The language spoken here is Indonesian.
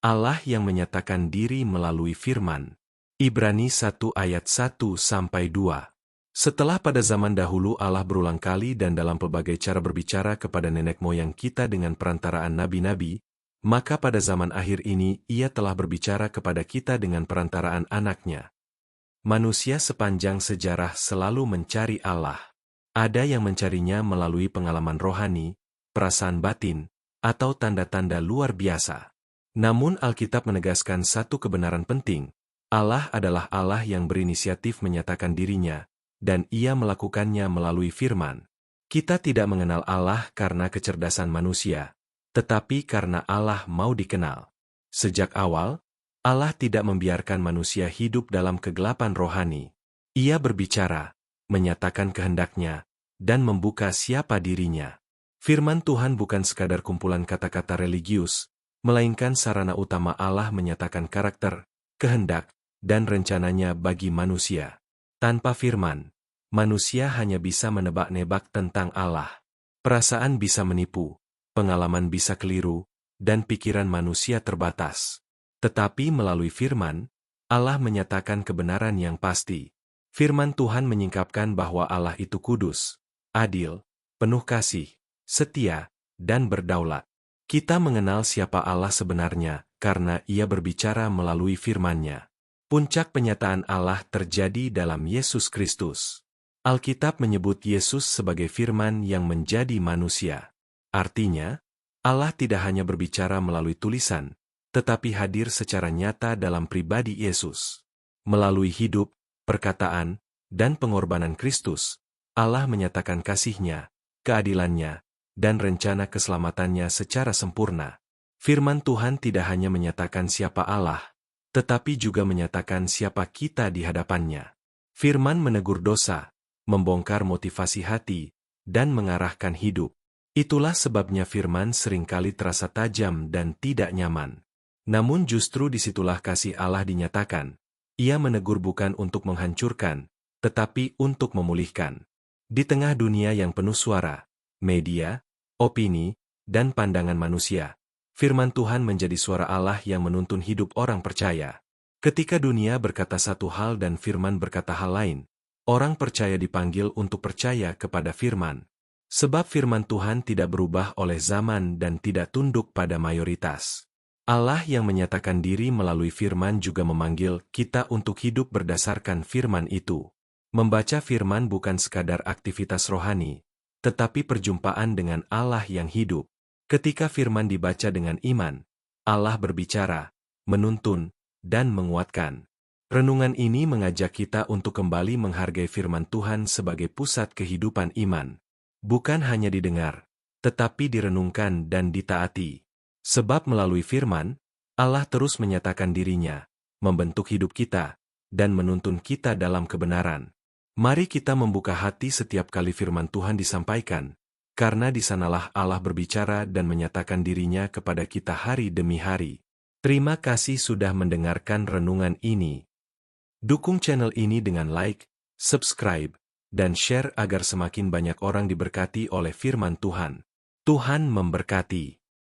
Allah yang menyatakan diri melalui firman. Ibrani 1 ayat 1-2. Setelah pada zaman dahulu Allah berulang kali dan dalam pelbagai cara berbicara kepada nenek moyang kita dengan perantaraan nabi-nabi, maka pada zaman akhir ini Ia telah berbicara kepada kita dengan perantaraan Anak-Nya. Manusia sepanjang sejarah selalu mencari Allah. Ada yang mencarinya melalui pengalaman rohani, perasaan batin, atau tanda-tanda luar biasa. Namun Alkitab menegaskan satu kebenaran penting. Allah adalah Allah yang berinisiatif menyatakan dirinya, dan Ia melakukannya melalui firman. Kita tidak mengenal Allah karena kecerdasan manusia, tetapi karena Allah mau dikenal. Sejak awal, Allah tidak membiarkan manusia hidup dalam kegelapan rohani. Ia berbicara, menyatakan kehendak-Nya, dan membuka siapa dirinya. Firman Tuhan bukan sekadar kumpulan kata-kata religius, melainkan sarana utama Allah menyatakan karakter, kehendak, dan rencananya bagi manusia. Tanpa firman, manusia hanya bisa menebak-nebak tentang Allah. Perasaan bisa menipu, pengalaman bisa keliru, dan pikiran manusia terbatas. Tetapi melalui firman, Allah menyatakan kebenaran yang pasti. Firman Tuhan menyingkapkan bahwa Allah itu kudus, adil, penuh kasih, setia, dan berdaulat. Kita mengenal siapa Allah sebenarnya karena Ia berbicara melalui firman-Nya. Puncak penyataan Allah terjadi dalam Yesus Kristus. Alkitab menyebut Yesus sebagai firman yang menjadi manusia. Artinya, Allah tidak hanya berbicara melalui tulisan, tetapi hadir secara nyata dalam pribadi Yesus. Melalui hidup, perkataan, dan pengorbanan Kristus, Allah menyatakan kasih-Nya, keadilan-Nya, dan rencana keselamatannya secara sempurna. Firman Tuhan tidak hanya menyatakan siapa Allah, tetapi juga menyatakan siapa kita di hadapan-Nya. Firman menegur dosa, membongkar motivasi hati, dan mengarahkan hidup. Itulah sebabnya firman seringkali terasa tajam dan tidak nyaman. Namun justru disitulah kasih Allah dinyatakan. Ia menegur bukan untuk menghancurkan, tetapi untuk memulihkan. Di tengah dunia yang penuh suara, media, opini, dan pandangan manusia, firman Tuhan menjadi suara Allah yang menuntun hidup orang percaya. Ketika dunia berkata satu hal dan firman berkata hal lain, orang percaya dipanggil untuk percaya kepada firman. Sebab firman Tuhan tidak berubah oleh zaman dan tidak tunduk pada mayoritas. Allah yang menyatakan diri melalui firman juga memanggil kita untuk hidup berdasarkan firman itu. Membaca firman bukan sekadar aktivitas rohani, tetapi perjumpaan dengan Allah yang hidup. Ketika firman dibaca dengan iman, Allah berbicara, menuntun, dan menguatkan. Renungan ini mengajak kita untuk kembali menghargai firman Tuhan sebagai pusat kehidupan iman. Bukan hanya didengar, tetapi direnungkan dan ditaati. Sebab melalui firman, Allah terus menyatakan dirinya, membentuk hidup kita, dan menuntun kita dalam kebenaran. Mari kita membuka hati setiap kali firman Tuhan disampaikan, karena di sanalah Allah berbicara dan menyatakan dirinya kepada kita hari demi hari. Terima kasih sudah mendengarkan renungan ini. Dukung channel ini dengan like, subscribe, dan share agar semakin banyak orang diberkati oleh firman Tuhan. Tuhan memberkati.